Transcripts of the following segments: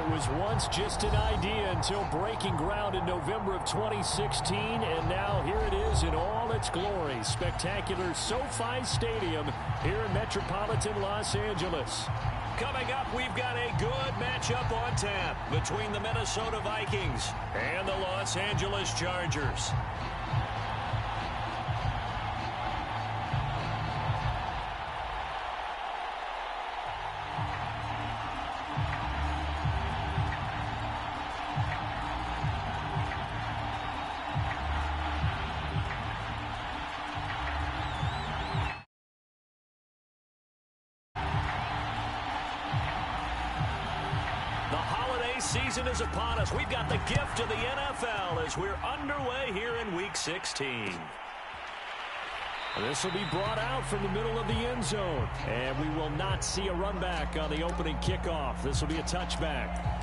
It was once just an idea until breaking ground in November of 2016, and now here it is in all its glory. Spectacular SoFi Stadium here in metropolitan Los Angeles. Coming up, we've got a good matchup on tap between the Minnesota Vikings and the Los Angeles Chargers. Season is upon us. We've got the gift of the NFL as we're underway here in Week 16. This will be brought out from the middle of the end zone, and we will not see a run back on the opening kickoff. This will be a touchback.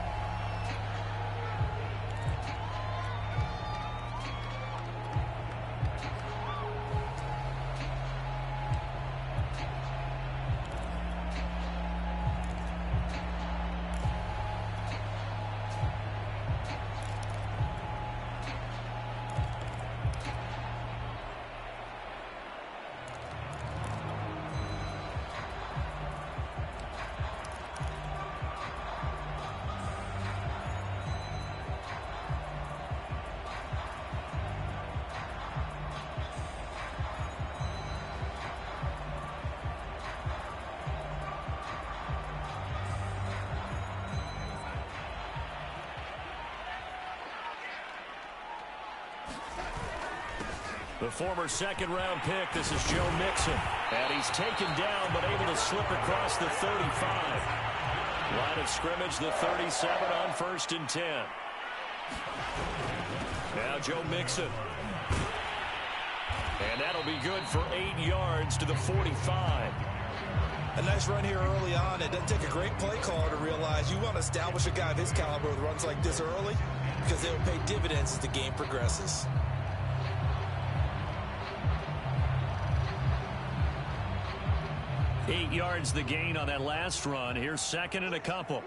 The former second-round pick, this is Joe Mixon. And he's taken down, but able to slip across the 35. Line of scrimmage, the 37 on 1st and 10. Now Joe Mixon. And that'll be good for 8 yards to the 45. A nice run here early on. It doesn't take a great play caller to realize you want to establish a guy of his caliber with runs like this early because they'll pay dividends as the game progresses. Eight yards the gain on that last run. Here's second and a couple.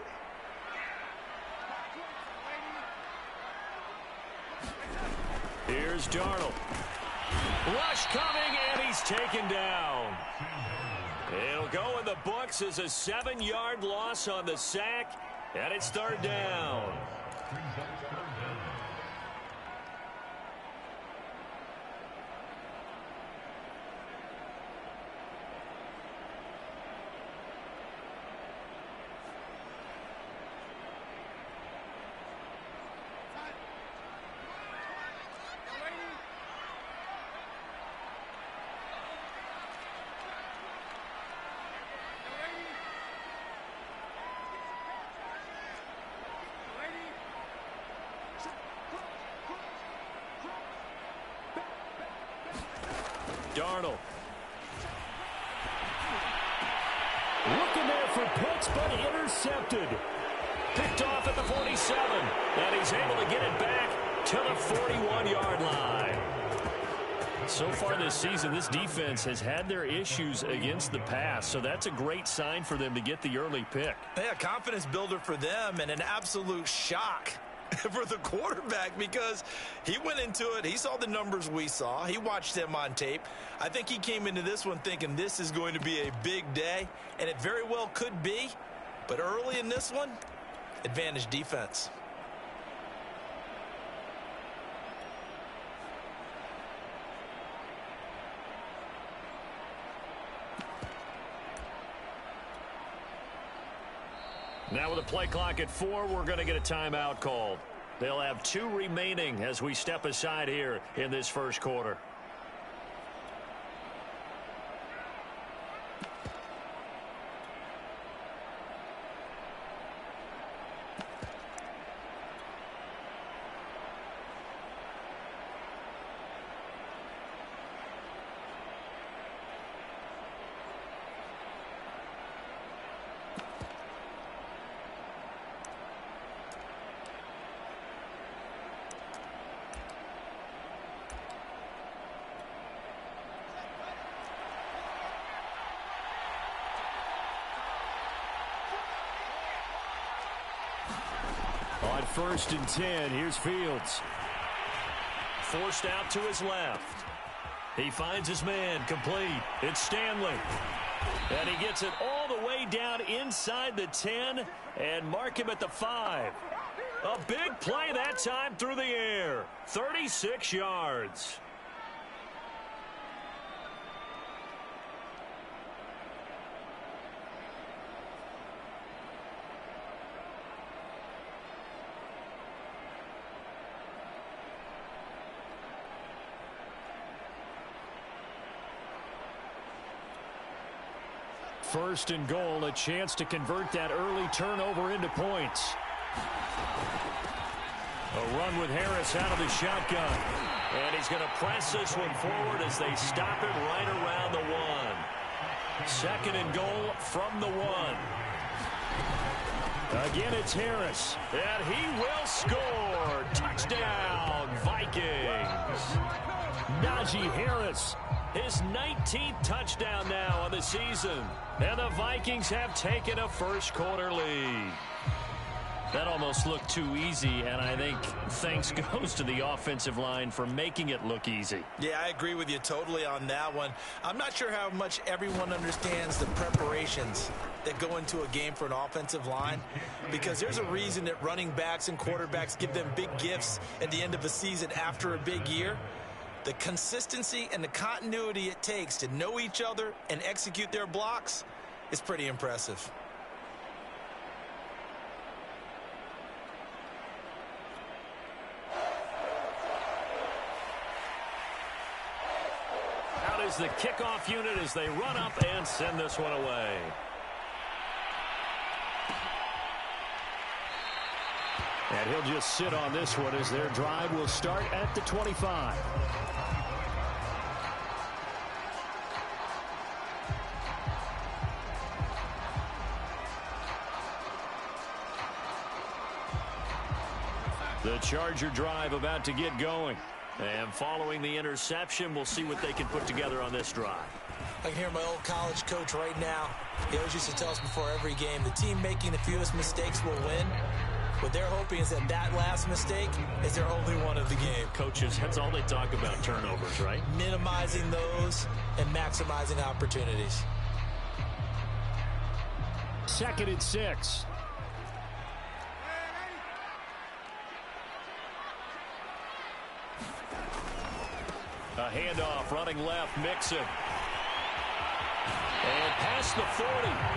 Here's Darnold. Rush coming, and he's taken down. It'll go in the books as a 7-yard loss on the sack, and it's 3rd down. Darnold. Looking there for picks, but intercepted. Picked off at the 47. And he's able to get it back to the 41-yard line. So far this season, this defense has had their issues against the pass, so that's a great sign for them to get the early pick. Yeah, confidence builder for them and an absolute shock for the quarterback because he went into it. He saw the numbers we saw. He watched them on tape. I think he came into this one thinking this is going to be a big day, and it very well could be. But early in this one, advantage defense. Now with a play clock at 4, we're going to get a timeout called. They'll have 2 remaining as we step aside here in this first quarter. first and 10. Here's Fields. Forced out to his left. He finds his man complete. It's Stanley. And he gets it all the way down inside the 10 and mark him at the 5. A big play that time through the air. 36 yards. First and goal, a chance to convert that early turnover into points. A run with Harris out of the shotgun. And he's going to press this one forward as they stop him right around the 1. Second and goal from the 1. Again, it's Harris. And he will score. Touchdown, Vikings. Najee Harris. His 19th touchdown now on the season. And the Vikings have taken a first quarter lead. That almost looked too easy, and I think thanks goes to the offensive line for making it look easy. Yeah, I agree with you totally on that one. I'm not sure how much everyone understands the preparations that go into a game for an offensive line, because there's a reason that running backs and quarterbacks give them big gifts at the end of a season after a big year. The consistency and the continuity it takes to know each other and execute their blocks is pretty impressive. Out is the kickoff unit as they run up and send this one away. And he'll just sit on this one as their drive will start at the 25. The Charger drive about to get going. And following the interception, we'll see what they can put together on this drive. I can hear my old college coach right now. He always used to tell us before every game, the team making the fewest mistakes will win. What they're hoping is that that last mistake is their only one of the game. Coaches, that's all they talk about, turnovers, right? Minimizing those and maximizing opportunities. Second and 6. A handoff, running left, Mixon. And past the 40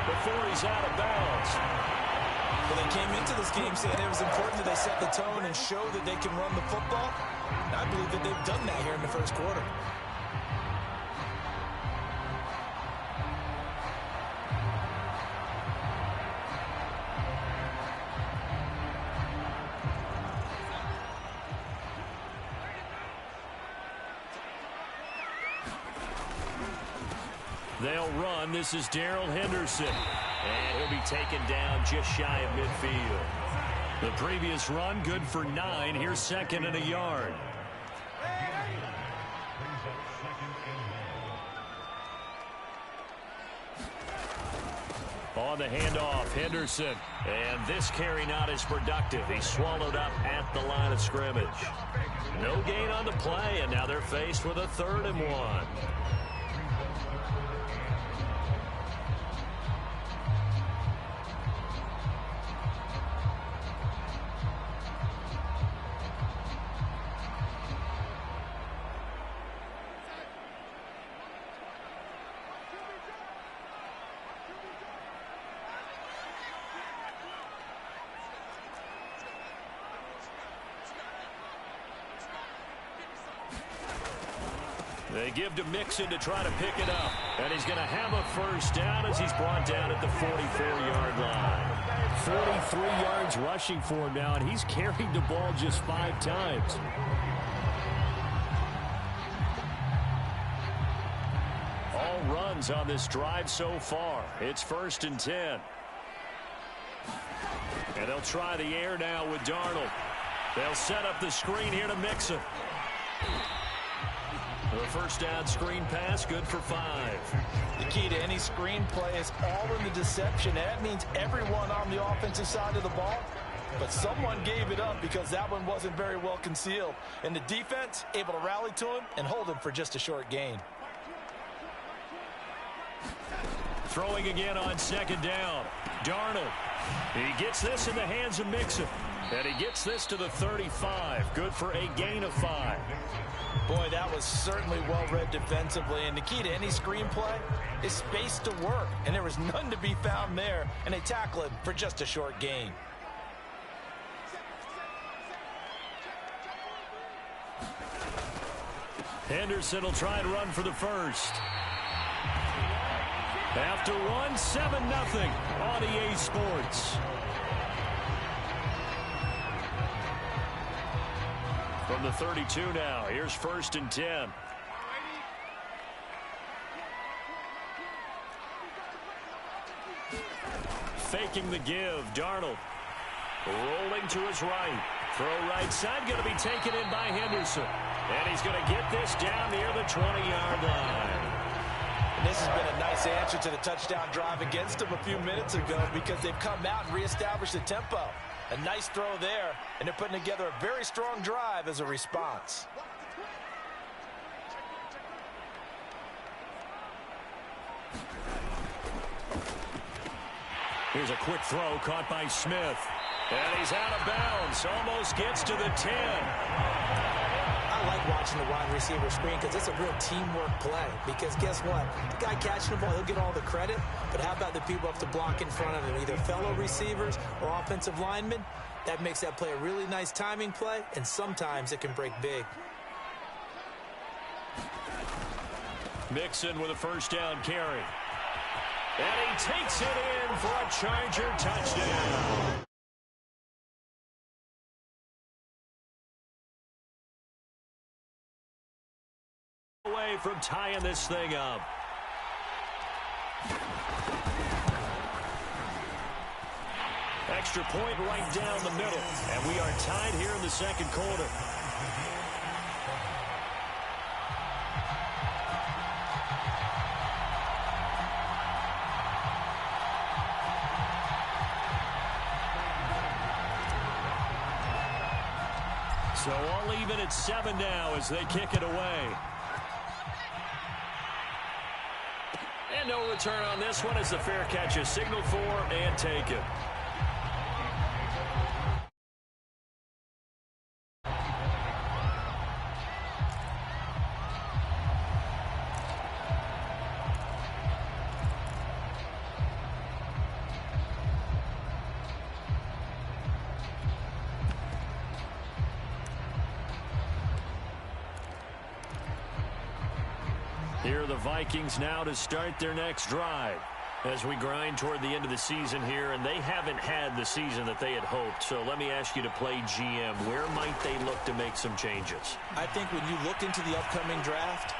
before he's out of bounds. Well, they came into this game saying it was important that they set the tone and show that they can run the football. And I believe that they've done that here in the first quarter. They'll run. This is Darrell Henderson. And he'll be taken down just shy of midfield. The previous run, good for 9. Here's second and a yard. On the handoff, Henderson. And this carry not as productive. He's swallowed up at the line of scrimmage. No gain on the play, and now they're faced with a 3rd and 1. They give to Mixon to try to pick it up. And he's going to have a first down as he's brought down at the 44-yard line. 43 yards rushing for him now, and he's carried the ball just 5 times. All runs on this drive so far. It's 1st and 10. And they'll try the air now with Darnold. They'll set up the screen here to Mixon. The first down screen pass, good for 5. The key to any screen play is all in the deception. That means everyone on the offensive side of the ball But someone gave it up because that one wasn't very well concealed. And the defense able to rally to him and hold him for just a short gain. Throwing again on second down. Darnold. He gets this in the hands of Mixon. And he gets this to the 35. Good for a gain of 5. Boy, that was certainly well-read defensively. And the key to any screenplay is space to work. And there was none to be found there. And they tackle him for just a short gain. Henderson will try and run for the first. After one, 7-0 on EA Sports. From the 32 now, here's 1st and 10. Faking the give, Darnold. Rolling to his right. Throw right side, going to be taken in by Henderson. And he's going to get this down near the 20-yard line. And this has been a nice answer to the touchdown drive against them a few minutes ago because they've come out and reestablished the tempo. A nice throw there, and they're putting together a very strong drive as a response. Here's a quick throw caught by Smith. And he's out of bounds. Almost gets to the 10. I like watching the wide receiver screen because it's a real teamwork play. Because guess what? The guy catching the ball, he'll get all the credit. But how about the people up to block in front of him, either fellow receivers or offensive linemen? That makes that play a really nice timing play, and sometimes it can break big. Mixon with a first down carry. And he takes it in for a Charger touchdown. Away from tying this thing up. Extra point right down the middle. And we are tied here in the second quarter. So all even at 7 now as they kick it away. And no return on this one as the fair catch is signaled for and taken. Here are the Vikings now to start their next drive as we grind toward the end of the season here, and they haven't had the season that they had hoped. So let me ask you to play GM. Where might they look to make some changes? I think when you look into the upcoming draft,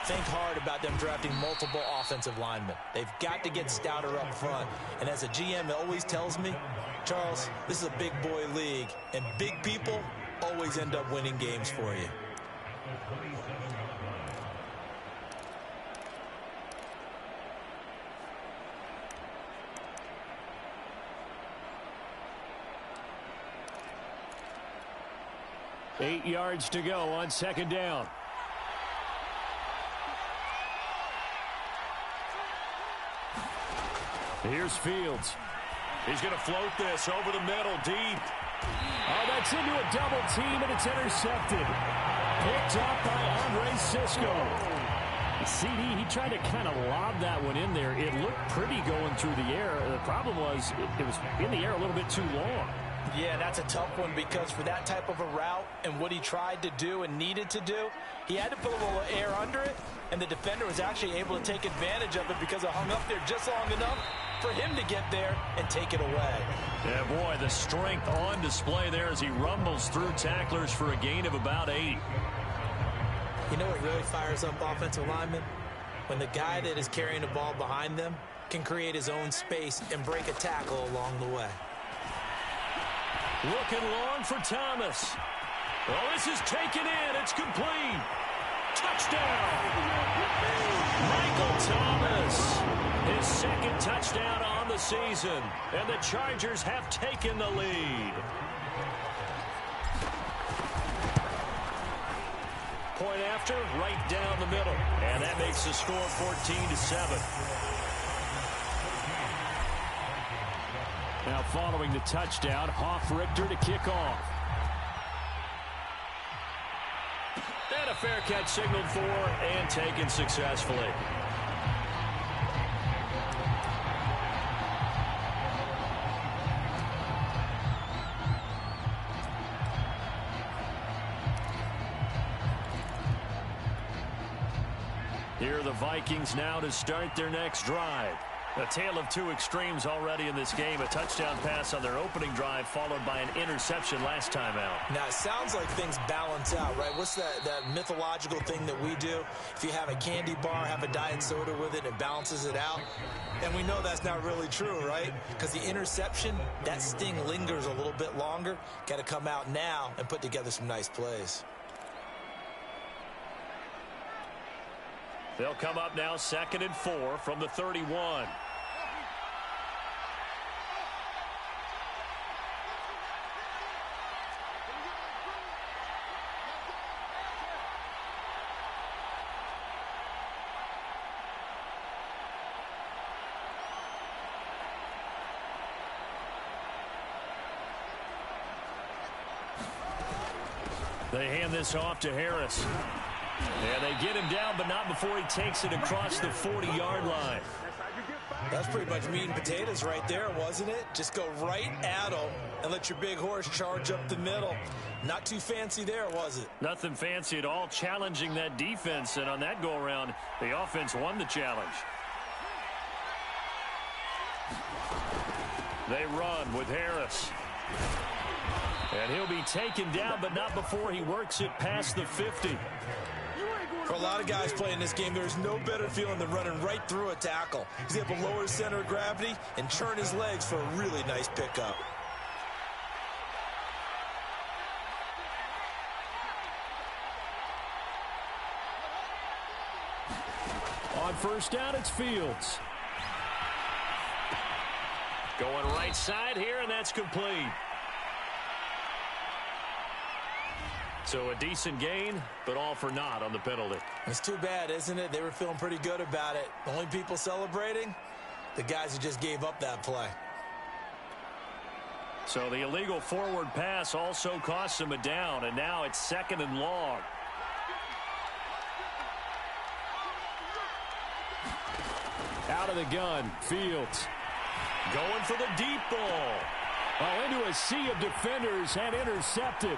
think hard about them drafting multiple offensive linemen. They've got to get stouter up front. And as a GM, it always tells me, Charles, this is a big boy league, and big people always end up winning games for you. Eight yards to go on second down. Here's Fields. He's going to float this over the middle, deep. Oh, that's into a double team, and it's intercepted. Picked up by Andre Sisco. CD, he tried to kind of lob that one in there. It looked pretty going through the air. The problem was it was in the air a little bit too long. Yeah, that's a tough one because for that type of a route and what he tried to do and needed to do, he had to put a little air under it, and the defender was actually able to take advantage of it because it hung up there just long enough for him to get there and take it away. Yeah, boy, the strength on display there as he rumbles through tacklers for a gain of about 8. You know what really fires up offensive linemen? When the guy that is carrying the ball behind them can create his own space and break a tackle along the way. Looking long for Thomas. Oh, this is taken in. It's complete. Touchdown. Michael Thomas. His second touchdown on the season, and the Chargers have taken the lead. Point after, right down the middle, and that makes the score 14-7. Now following the touchdown, Hoff-Richter to kick off. And a fair catch signaled for and taken successfully. Here are the Vikings now to start their next drive. A tale of two extremes already in this game. A touchdown pass on their opening drive followed by an interception last time out. Now, it sounds like things balance out, right? What's that mythological thing that we do? If you have a candy bar, have a diet soda with it, it balances it out. And we know that's not really true, right? Because the interception, that sting lingers a little bit longer. Got to come out now and put together some nice plays. They'll come up now 2nd and 4 from the 31. They hand this off to Harris. And they get him down, but not before he takes it across the 40-yard line. That's pretty much meat and potatoes right there, wasn't it? Just go right at him and let your big horse charge up the middle. Not too fancy there, was it? Nothing fancy at all, challenging that defense. And on that go-around, the offense won the challenge. They run with Harris. And he'll be taken down, but not before he works it past the 50. For a lot of guys playing this game, there's no better feeling than running right through a tackle. He's able to lower his center of gravity and turn his legs for a really nice pickup. On first down, it's Fields. Going right side here, and that's complete. So a decent gain, but all for naught on the penalty. It's too bad, isn't it? They were feeling pretty good about it. The only people celebrating, the guys who just gave up that play. So the illegal forward pass also cost him a down, and now it's 2nd and long. Out of the gun, Fields. Going for the deep ball. Oh, into a sea of defenders and intercepted.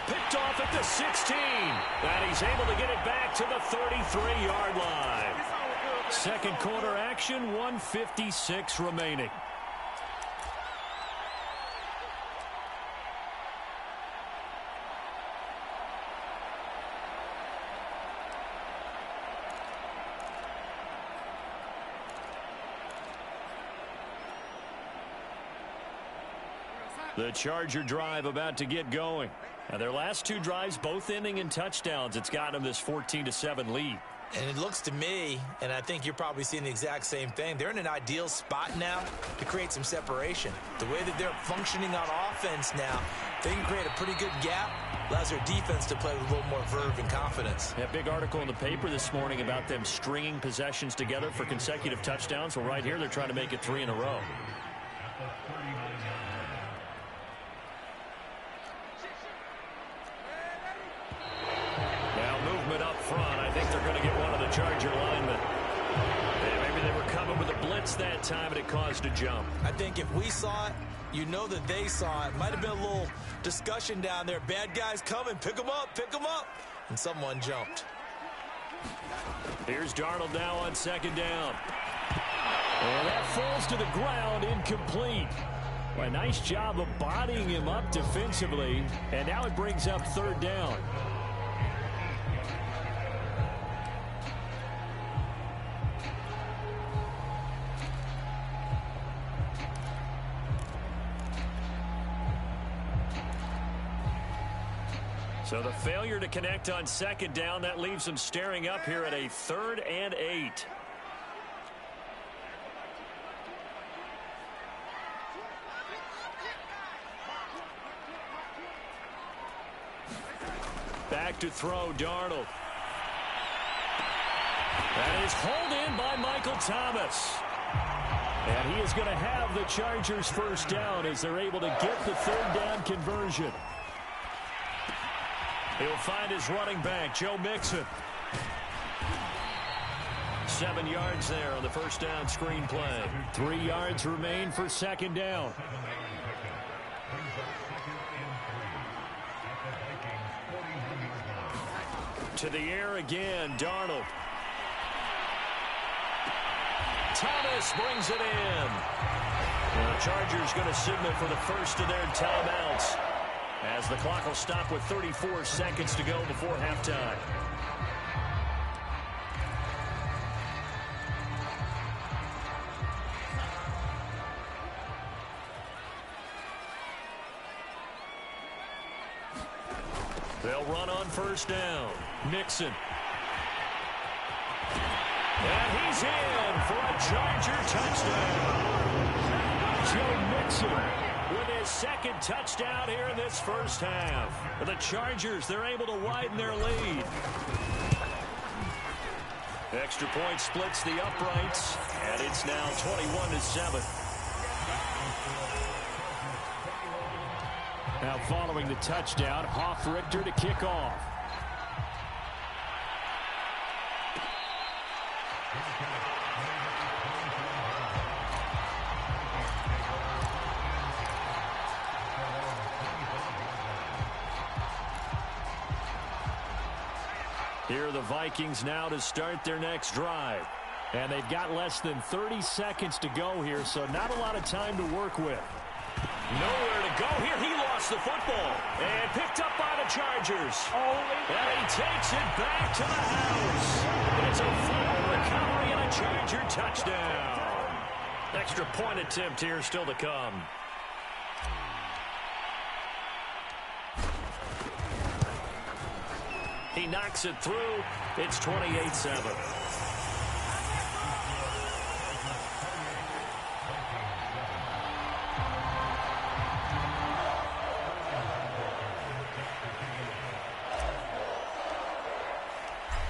Picked off at the 16. And he's able to get it back to the 33-yard line. Second quarter action, 1:56 remaining. The Charger drive about to get going. Now their last two drives both ending in touchdowns. It's gotten them this 14-7 lead. And it looks to me, and I think you're probably seeing the exact same thing, they're in an ideal spot now to create some separation. The way that they're functioning on offense now, they can create a pretty good gap. Allows their defense to play with a little more verve and confidence. Yeah, big article in the paper this morning about them stringing possessions together for consecutive touchdowns. Well, right here they're trying to make it 3 in a row. Charger lineman. Yeah, maybe they were coming with a blitz that time and it caused a jump. I think if we saw it, you know that they saw it. Might have been a little discussion down there. Bad guys coming. Pick them up. Pick them up. And someone jumped. Here's Darnold now on 2nd down. And that falls to the ground, incomplete. Well, a nice job of bodying him up defensively. And now it brings up 3rd down. So the failure to connect on 2nd down, that leaves them staring up here at a 3rd and 8. to throw. Darnold. That is hauled in by Michael Thomas. And he is going to have the Chargers first down as they're able to get the third down conversion. He'll find his running back, Joe Mixon. 7 yards there on the first down screen play. 3 yards remain for second down. To the air again, Darnold. Thomas brings it in. The Chargers going to signal for the first of their timeouts as the clock will stop with 34 seconds to go before halftime. They'll run on first down. Mixon. And he's in for a Charger touchdown. Joe Mixon with his second touchdown here in this first half. For the Chargers, they're able to widen their lead. Extra point splits the uprights, and it's now 21-7. Now following the touchdown, Hoff-Richter to kick off. Here are the Vikings now to start their next drive. And they've got less than 30 seconds to go here, so not a lot of time to work with. Nowhere to go here. He lost the football. And picked up by the Chargers. And he takes it back to the house. It's a full recovery and a Charger touchdown. Extra point attempt here still to come. He knocks it through. It's 28-7.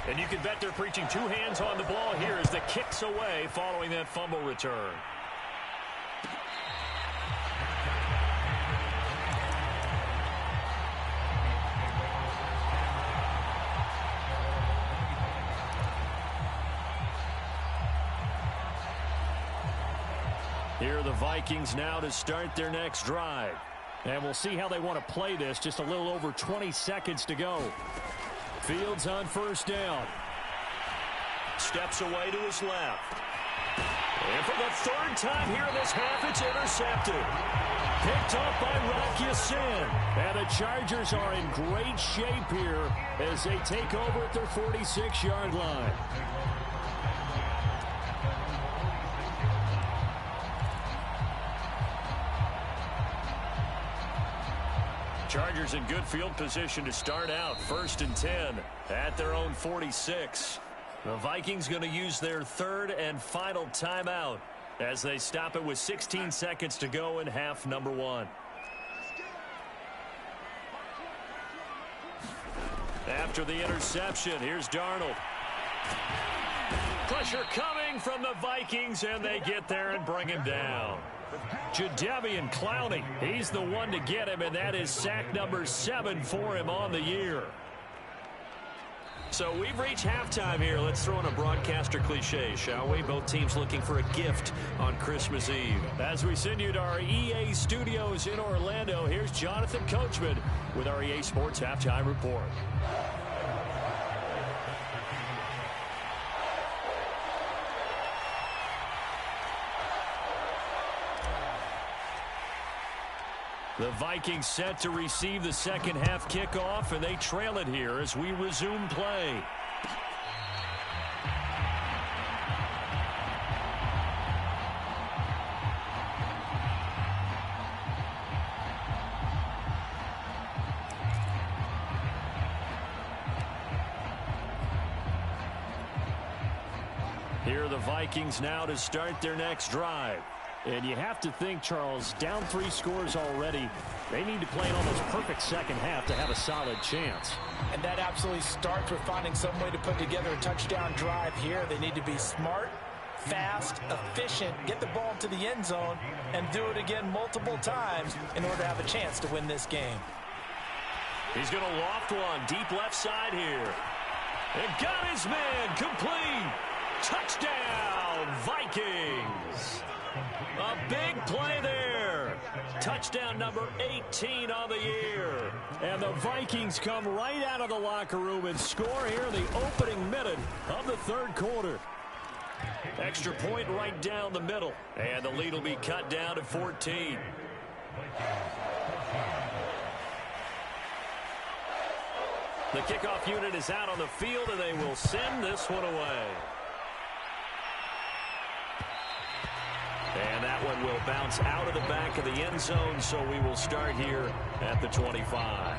And you can bet they're preaching two hands on the ball here as the kick's away following that fumble return. Here are the Vikings now to start their next drive. And we'll see how they want to play this. Just a little over 20 seconds to go. Fields on first down. Steps away to his left. And for the third time here in this half, it's intercepted. Picked up by Rock Ya-Sin. And the Chargers are in great shape here as they take over at their 46-yard line. Chargers in good field position to start out. 1st and 10 at their own 46. The Vikings going to use their third and final timeout as they stop it with 16 seconds to go in half number 1. After the interception, here's Darnold. Pressure coming from the Vikings, and they get there and bring him down. Jadeveon Clowney, he's the one to get him, and that is sack number 7 for him on the year. So we've reached halftime here. Let's throw in a broadcaster cliche, shall we? Both teams looking for a gift on Christmas Eve. As we send you to our EA studios in Orlando, here's Jonathan Coachman with our EA Sports Halftime Report. The Vikings set to receive the second half kickoff, and they trail it here as we resume play. Here are the Vikings now to start their next drive. And you have to think, Charles, down 3 scores already. They need to play an almost perfect second half to have a solid chance. And that absolutely starts with finding some way to put together a touchdown drive here. They need to be smart, fast, efficient, get the ball to the end zone, and do it again multiple times in order to have a chance to win this game. He's going to loft one deep left side here. And got his man complete. Touchdown, Vikings. A big play there. Touchdown number 18 on the year. And the Vikings come right out of the locker room and score here in the opening minute of the third quarter. Extra point right down the middle. And the lead will be cut down to 14. The kickoff unit is out on the field, and they will send this one away. And that one will bounce out of the back of the end zone, so we will start here at the 25.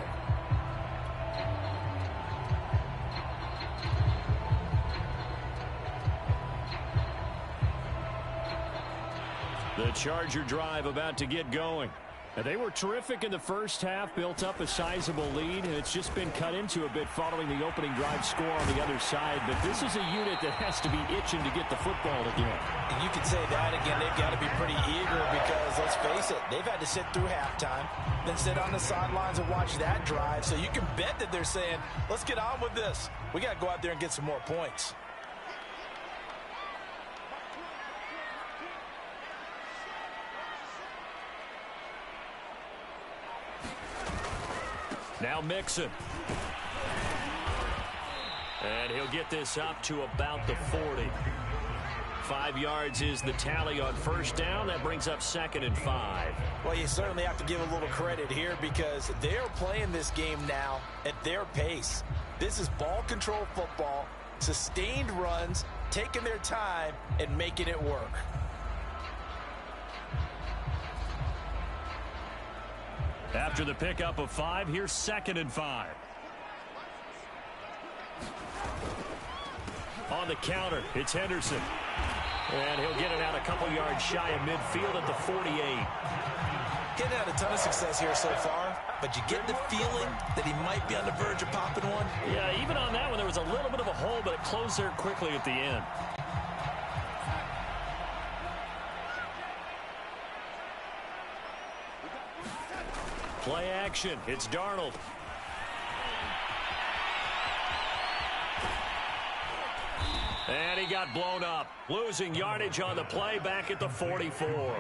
The Charger drive about to get going. They were terrific in the first half, built up a sizable lead, and it's just been cut into a bit following the opening drive score on the other side. But this is a unit that has to be itching to get the football again. And you can say that again. They've got to be pretty eager because, let's face it, they've had to sit through halftime, then sit on the sidelines and watch that drive. So you can bet that they're saying, let's get on with this. We got to go out there and get some more points. Now Mixon. And he'll get this up to about the 40. 5 yards is the tally on first down. That brings up 2nd and 5. Well, you certainly have to give a little credit here because they're playing this game now at their pace. This is ball control football, sustained runs, taking their time, and making it work. After the pickup of 5, here's 2nd and 5. On the counter, it's Henderson. And he'll get it out a couple yards shy of midfield at the 48. Getting had a ton of success here so far, but you get the feeling that he might be on the verge of popping one. Yeah, even on that one, there was a little bit of a hole, but it closed there quickly at the end. Play action. It's Darnold. And he got blown up. Losing yardage on the play back at the 44.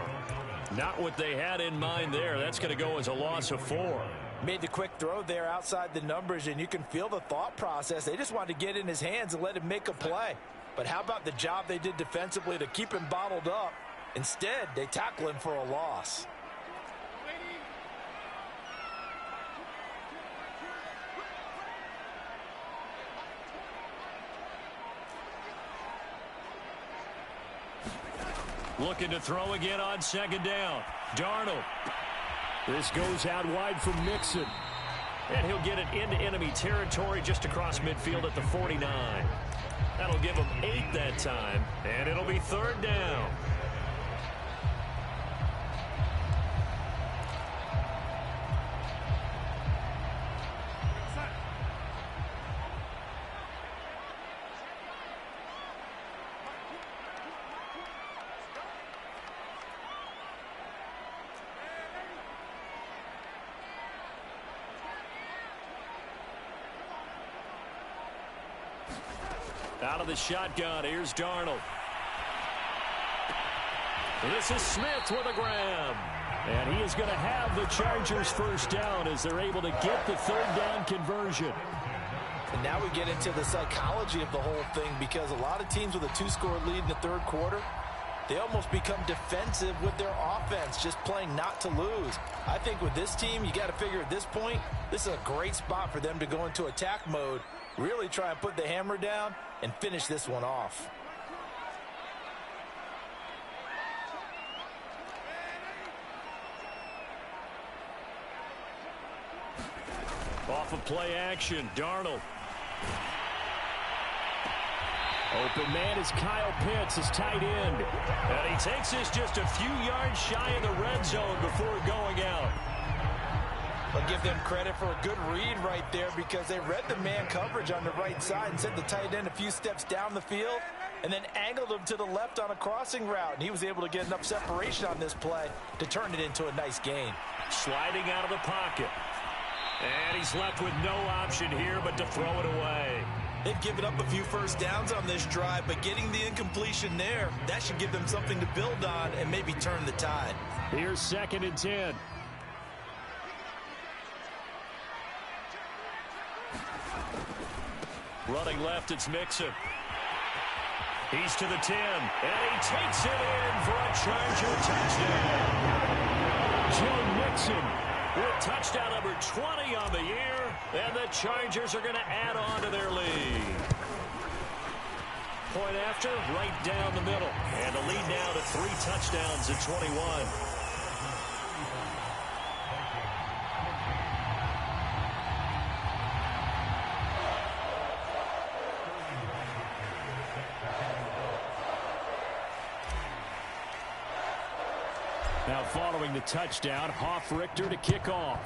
Not what they had in mind there. That's going to go as a loss of 4. Made the quick throw there outside the numbers, and you can feel the thought process. They just wanted to get in his hands and let him make a play. But how about the job they did defensively to keep him bottled up? Instead, they tackle him for a loss. Looking to throw again on 2nd down. Darnold. This goes out wide from Mixon. And he'll get it into enemy territory just across midfield at the 49. That'll give him 8 that time. And it'll be 3rd down. Out of the shotgun, here's Darnold. This is Smith with a grab. And he is going to have the Chargers first down as they're able to get the 3rd down conversion. And now we get into the psychology of the whole thing because a lot of teams with a 2-score lead in the third quarter, they almost become defensive with their offense, just playing not to lose. I think with this team, you got to figure at this point, this is a great spot for them to go into attack mode, really try and put the hammer down and finish this one off. Off of play action, Darnold. Open man is Kyle Pitts, his tight end. And he takes this just a few yards shy of the red zone before going out. I'll give them credit for a good read right there because they read the man coverage on the right side and sent the tight end a few steps down the field and then angled him to the left on a crossing route. And he was able to get enough separation on this play to turn it into a nice gain. Sliding out of the pocket. And he's left with no option here but to throw it away. They've given up a few first downs on this drive, but getting the incompletion there, that should give them something to build on and maybe turn the tide. Here's 2nd and 10. Running left, it's Mixon. He's to the 10, and he takes it in for a Charger touchdown. Joe Mixon with touchdown number 20 on the year, and the Chargers are going to add on to their lead. Point after, right down the middle, and the lead now to 3 touchdowns at 21. Now following the touchdown, Hoff-Richter to kick off.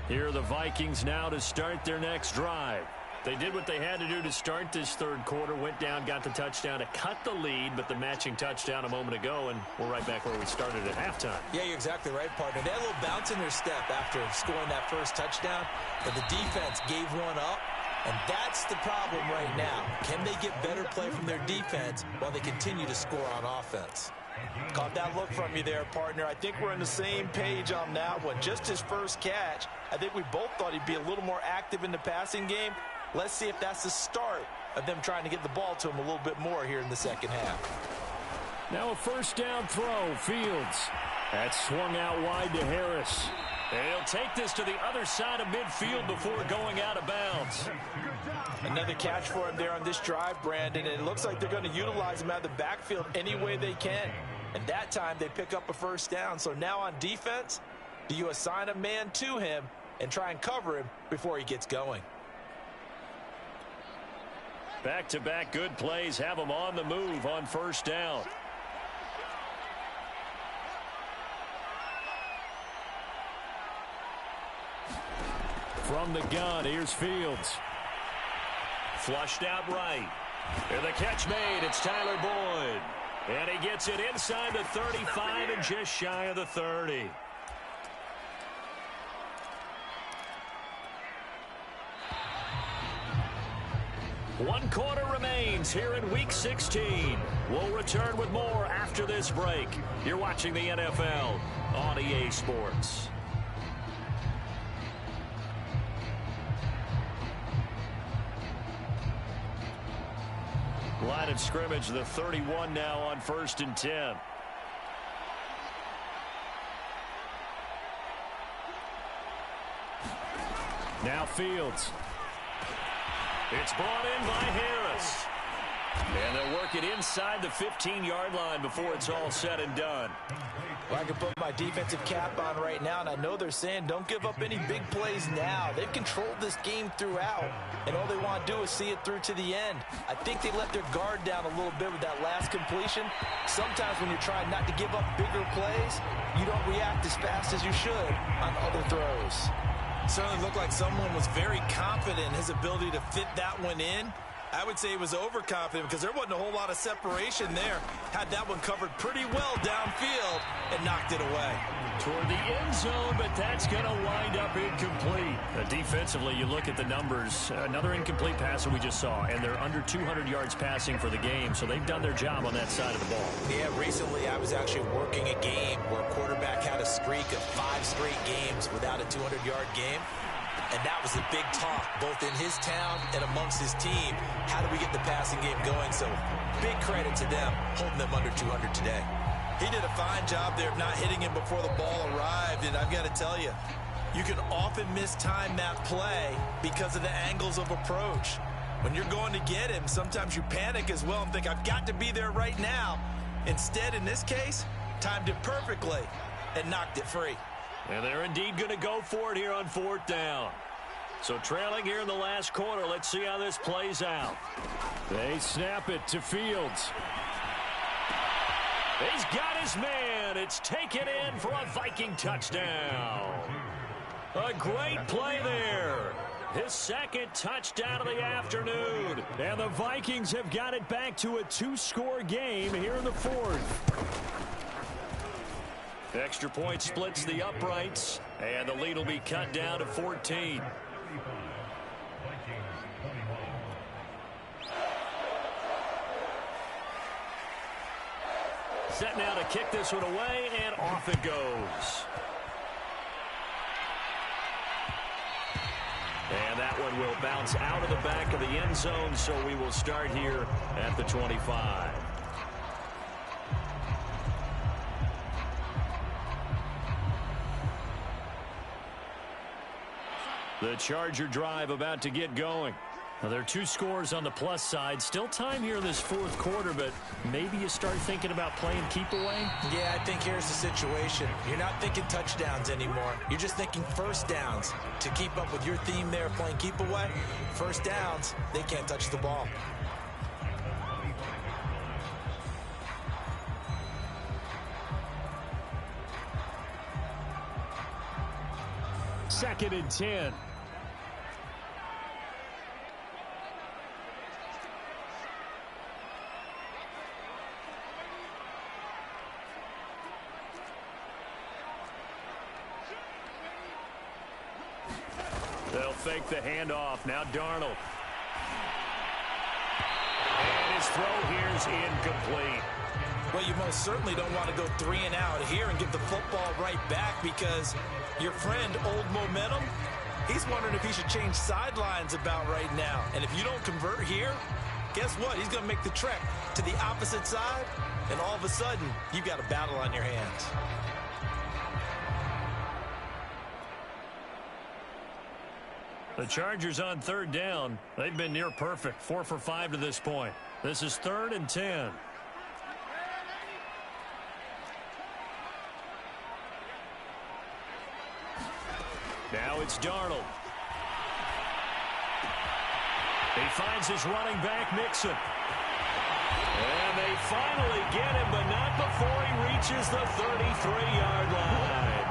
Here are the Vikings now to start their next drive. They did what they had to do to start this third quarter, went down, got the touchdown to cut the lead, but the matching touchdown a moment ago, and we're right back where we started at halftime. Yeah, you're exactly right, partner. They had a little bounce in their step after scoring that first touchdown, but the defense gave one up, and that's the problem right now. Can they get better play from their defense while they continue to score on offense? Caught that look from you there, partner. I think we're on the same page on that one. Just his first catch, I think we both thought he'd be a little more active in the passing game. Let's see if that's the start of them trying to get the ball to him a little bit more here in the second half. Now a first down throw, Fields. That's swung out wide to Harris. And he'll take this to the other side of midfield before going out of bounds. Another catch for him there on this drive, Brandon, and it looks like they're going to utilize him out of the backfield any way they can. And that time they pick up a first down. So now on defense, do you assign a man to him and try and cover him before he gets going? Back-to-back good plays have him on the move on first down. From the gun, here's Fields. Flushed out right. And the catch made, it's Tyler Boyd. And he gets it inside the 35 and just shy of the 30. One quarter remains here in Week 16. We'll return with more after this break. You're watching the NFL on EA Sports. Line of scrimmage, the 31 now on 1st and 10. Now Fields. It's brought in by Harris. And they'll work it inside the 15-yard line before it's all said and done. Well, I can put my defensive cap on right now, and I know they're saying don't give up any big plays now. They've controlled this game throughout, and all they want to do is see it through to the end. I think they let their guard down a little bit with that last completion. Sometimes when you're trying not to give up bigger plays, you don't react as fast as you should on other throws. Certainly looked like someone was very confident in his ability to fit that one in. I would say he was overconfident because there wasn't a whole lot of separation there. Had that one covered pretty well downfield and knocked it away. Toward the end zone, but that's going to wind up incomplete. Defensively, you look at the numbers. Another incomplete pass that we just saw, and they're under 200 yards passing for the game, so they've done their job on that side of the ball. Yeah, recently I was actually working a game where a quarterback had a streak of 5 straight games without a 200-yard game. And that was the big talk, both in his town and amongst his team. How do we get the passing game going? So big credit to them, holding them under 200 today. He did a fine job there of not hitting him before the ball arrived. And I've got to tell you, you can often mistime that play because of the angles of approach. When you're going to get him, sometimes you panic as well and think, I've got to be there right now. Instead, in this case, timed it perfectly and knocked it free. And they're indeed going to go for it here on 4th down. So trailing here in the last quarter, let's see how this plays out. They snap it to Fields. He's got his man. It's taken in for a Viking touchdown. A great play there. His second touchdown of the afternoon. And the Vikings have got it back to a 2-score game here in the 4th. Extra point splits the uprights, and the lead will be cut down to 14. Set now to kick this one away, and off it goes. And that one will bounce out of the back of the end zone, so we will start here at the 25. The Charger drive about to get going. Now, there are 2 scores on the plus side. Still time here in this 4th quarter, but maybe you start thinking about playing keep away? Yeah, I think here's the situation. You're not thinking touchdowns anymore. You're just thinking first downs. To keep up with your theme there, playing keep away, first downs, they can't touch the ball. Second and 10. They'll fake the handoff. Now Darnold. And his throw here is incomplete. Well, you most certainly don't want to go 3 and out here and give the football right back because your friend, Old Momentum, he's wondering if he should change sidelines about right now. And if you don't convert here, guess what? He's going to make the trek to the opposite side, and all of a sudden, you've got a battle on your hands. The Chargers on 3rd down. They've been near perfect. 4 for 5 to this point. This is 3rd and 10. Now it's Darnold. He finds his running back, Mixon. And they finally get him, but not before he reaches the 33-yard line.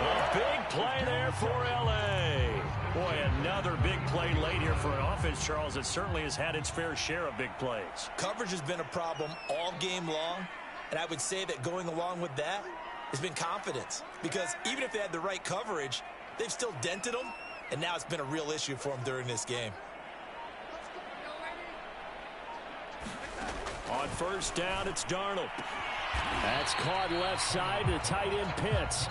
A big play there for L.A. Boy, another big play late here for an offense, Charles, that certainly has had its fair share of big plays. Coverage has been a problem all game long, and I would say that going along with that has been confidence. Because even if they had the right coverage, they've still dented them, and now it's been a real issue for them during this game. On 1st down, it's Darnold. That's caught left side to tight end Pitts.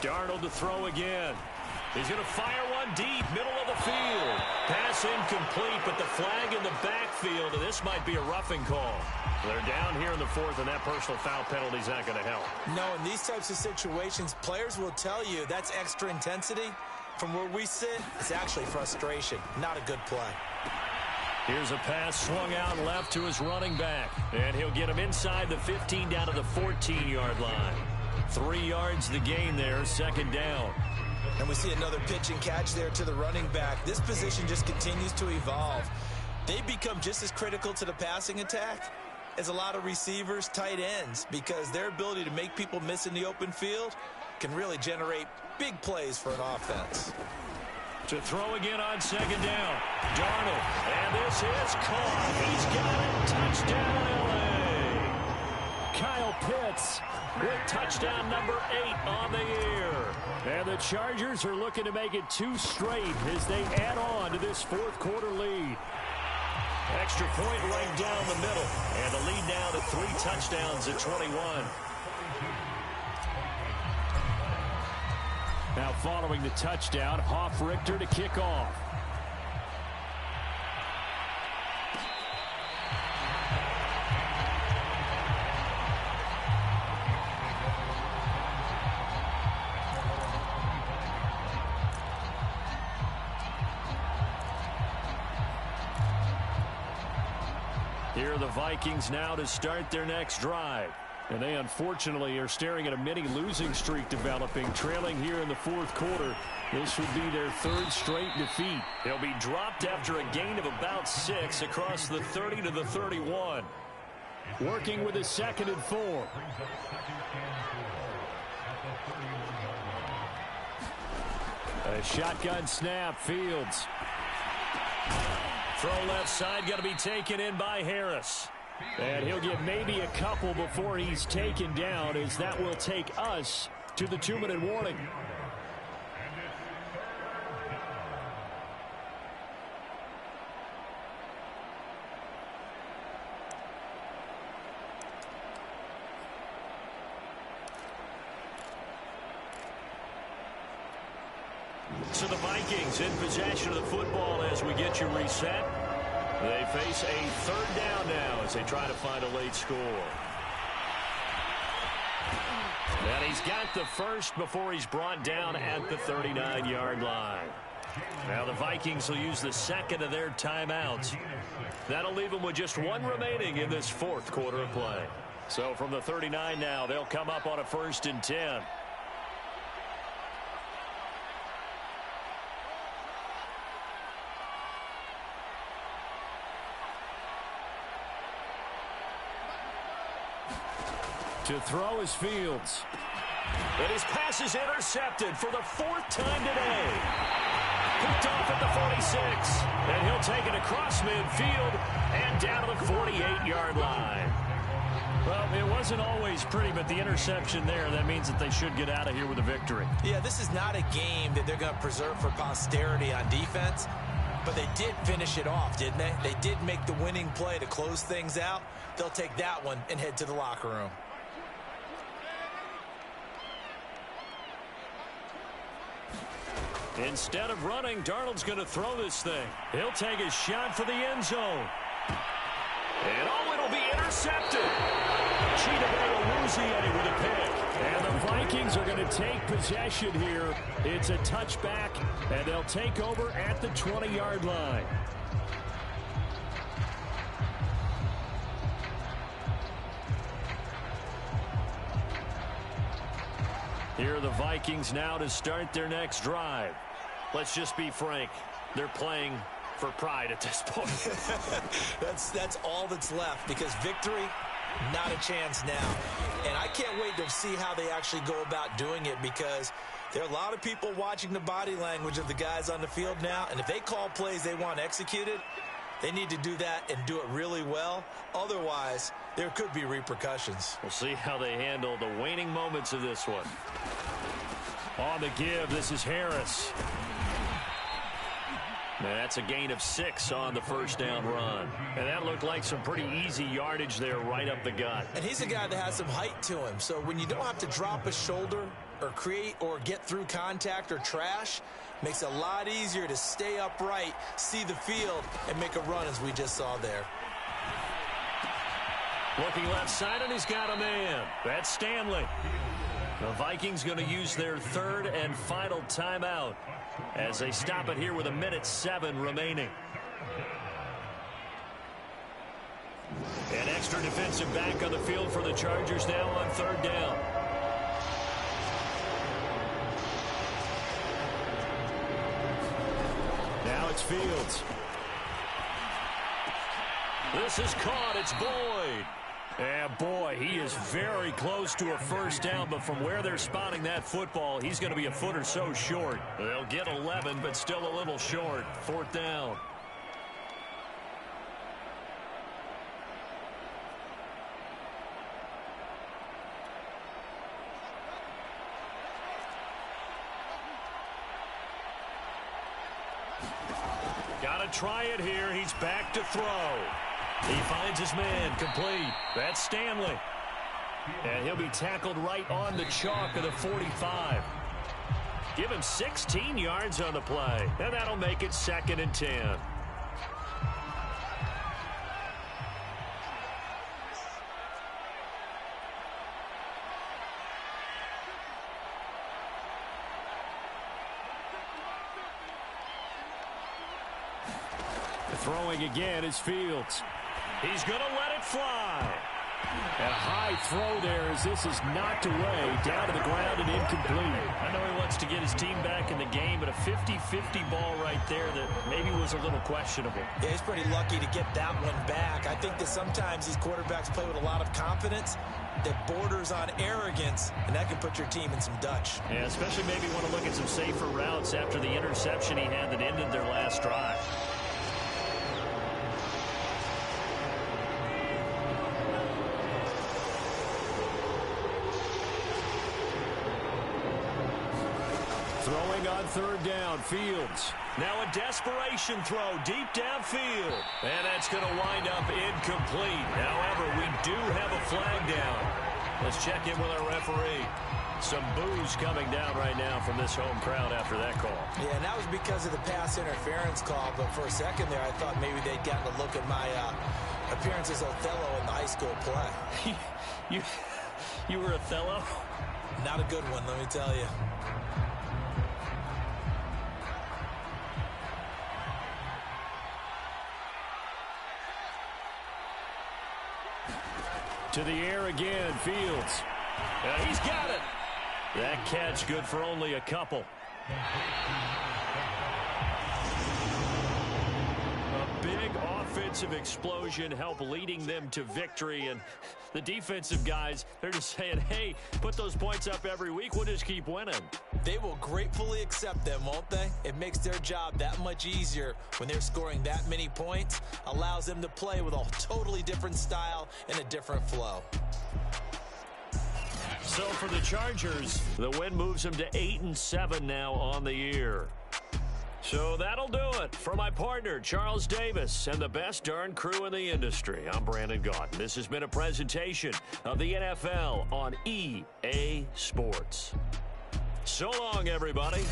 Darnold to throw again. He's going to fire one deep, middle of the field. Pass incomplete, but the flag in the backfield, and this might be a roughing call. They're down here in the 4th, and that personal foul penalty is not going to help. No, in these types of situations, players will tell you that's extra intensity. From where we sit, it's actually frustration, not a good play. Here's a pass swung out left to his running back, and he'll get him inside the 15 down to the 14-yard line. 3 yards the gain there, 2nd down. And we see another pitch and catch there to the running back. This position just continues to evolve. They become just as critical to the passing attack as a lot of receivers, tight ends, because their ability to make people miss in the open field can really generate big plays for an offense. To throw again on 2nd down. Darnold, and this is caught. He's got it. Touchdown, L.A. Kyle Pitts with touchdown number 8 on the year. And the Chargers are looking to make it 2 straight as they add on to this 4th quarter lead. Extra point right down the middle. And the lead now to 3 touchdowns at 21. Now following the touchdown, Hoff-Richter to kick off. Here are the Vikings now to start their next drive. And they unfortunately are staring at a mini losing streak developing, trailing here in the fourth quarter. This would be their third straight defeat. They'll be dropped after a gain of about 6 across the 30 to the 31. Working with a 2nd and 4. A shotgun snap, Fields. Throw left side, going to be taken in by Harris. And he'll get maybe a couple before he's taken down, as that will take us to the 2-minute warning. So the Vikings in possession of the football as we get you reset. They face a 3rd down now as they try to find a late score. And he's got the first before he's brought down at the 39-yard line. Now the Vikings will use the 2nd of their timeouts. That'll leave them with just 1 remaining in this 4th quarter of play. So from the 39 now, they'll come up on a 1st and 10. To throw is Fields. And his pass is intercepted for the 4th time today. Picked off at the 46. And he'll take it across midfield and down to the 48-yard line. Well, it wasn't always pretty, but the interception there, that means that they should get out of here with a victory. Yeah, this is not a game that they're going to preserve for posterity on defense. But they did finish it off, didn't they? They did make the winning play to close things out. They'll take that one and head to the locker room. Instead of running, Darnold's going to throw this thing. He'll take a shot for the end zone. And it'll be intercepted. Chidobe with a pick. And the Vikings are going to take possession here. It's a touchback, and they'll take over at the 20-yard line. Here are the Vikings now to start their next drive. Let's just be frank. They're playing for pride at this point. That's all that's left, because victory, not a chance now. And I can't wait to see how they actually go about doing it, because there are a lot of people watching the body language of the guys on the field now. And if they call plays they want executed, they need to do that and do it really well. Otherwise, there could be repercussions. We'll see how they handle the waning moments of this one. On the give, this is Harris. Now that's a gain of 6 on the 1st down run. And that looked like some pretty easy yardage there right up the gut. And he's a guy that has some height to him. So when you don't have to drop a shoulder or create or get through contact or trash, makes it a lot easier to stay upright, see the field, and make a run as we just saw there. Looking left side, and he's got a man. That's Stanley. The Vikings going to use their 3rd and final timeout as they stop it here with 1:07 remaining. An extra defensive back on the field for the Chargers now on 3rd down. Now it's Fields. This is caught. It's Boyd. And boy, he is very close to a 1st down, but from where they're spotting that football, he's going to be a foot or so short. They'll get 11, but still a little short. 4th down. Got to try it here. He's back to throw. He finds his man, complete. That's Stanley. And he'll be tackled right on the chalk of the 45. Give him 16 yards on the play, and that'll make it 2nd and 10. Throwing again is Fields. He's going to let it fly. And a high throw there as this is knocked away, down to the ground and incomplete. I know he wants to get his team back in the game, but a 50-50 ball right there that maybe was a little questionable. Yeah, he's pretty lucky to get that one back. I think that sometimes these quarterbacks play with a lot of confidence that borders on arrogance, and that can put your team in some Dutch. Yeah, especially maybe want to look at some safer routes after the interception he had that ended their last drive. Throwing on third down, Fields. Now a desperation throw deep downfield. And that's going to wind up incomplete. However, we do have a flag down. Let's check in with our referee. Some boos coming down right now from this home crowd after that call. Yeah, and that was because of the pass interference call. But for a second there, I thought maybe they'd gotten a look at my appearance as Othello in the high school play. You were Othello? Not a good one, let me tell you. To the air again, Fields. He's got it. That catch good for only a couple. A big offensive explosion helped leading them to victory. And the defensive guys, they're just saying, hey, put those points up every week. We'll just keep winning. They will gratefully accept them, won't they? It makes their job that much easier when they're scoring that many points. Allows them to play with a totally different style and a different flow. So for the Chargers, the win moves them to 8-7 now on the year. So that'll do it. For my partner, Charles Davis, and the best darn crew in the industry, I'm Brandon Gaudin. This has been a presentation of the NFL on EA Sports. So long, everybody.